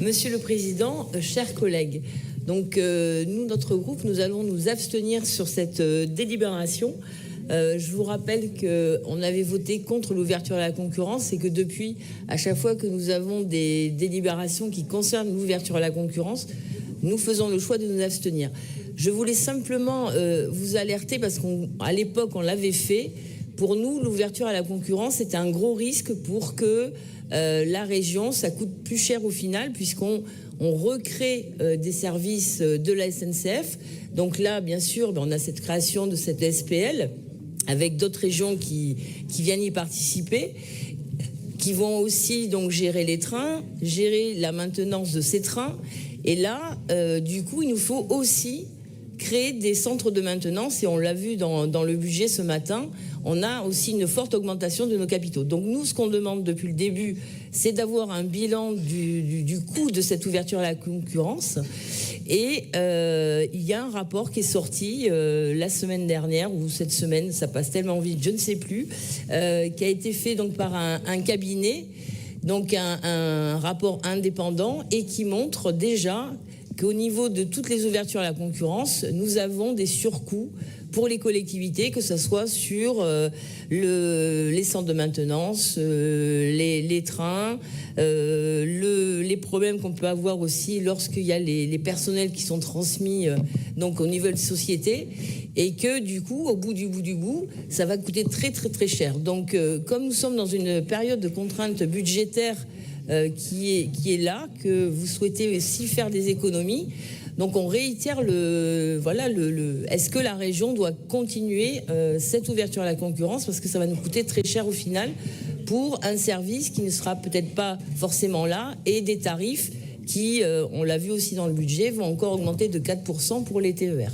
Monsieur le Président, chers collègues, donc nous, notre groupe, nous allons nous abstenir sur cette délibération. Je vous rappelle qu'on avait voté contre l'ouverture à la concurrence et que depuis, à chaque fois que nous avons des délibérations qui concernent l'ouverture à la concurrence, nous faisons le choix de nous abstenir. Je voulais simplement vous alerter parce qu'à l'époque, on l'avait fait. Pour nous, l'ouverture à la concurrence, c'était un gros risque pour que la région, ça coûte plus cher au final, puisqu'on recrée des services de la SNCF. Donc là, bien sûr, on a cette création de cette SPL, avec d'autres régions qui viennent y participer, qui vont aussi donc gérer les trains, gérer la maintenance de ces trains. Et là, du coup, il nous faut aussi créer des centres de maintenance, et on l'a vu dans le budget ce matin, on a aussi une forte augmentation de nos capitaux. Donc nous, ce qu'on demande depuis le début, c'est d'avoir un bilan du coût de cette ouverture à la concurrence. Et il y a un rapport qui est sorti la semaine dernière, ou cette semaine, ça passe tellement vite, je ne sais plus, qui a été fait donc par un cabinet, donc un rapport indépendant, et qui montre déjà qu'au niveau de toutes les ouvertures à la concurrence, nous avons des surcoûts pour les collectivités, que ce soit sur les centres de maintenance, les trains, les problèmes qu'on peut avoir aussi lorsqu'il y a les personnels qui sont transmis donc au niveau de société, et que du coup, au bout du bout, ça va coûter très très très cher. Donc comme nous sommes dans une période de contrainte budgétaire qui est là, que vous souhaitez aussi faire des économies. Donc on réitère est-ce que la région doit continuer cette ouverture à la concurrence, parce que ça va nous coûter très cher au final pour un service qui ne sera peut-être pas forcément là, et des tarifs qui, on l'a vu aussi dans le budget, vont encore augmenter de 4% pour les TER.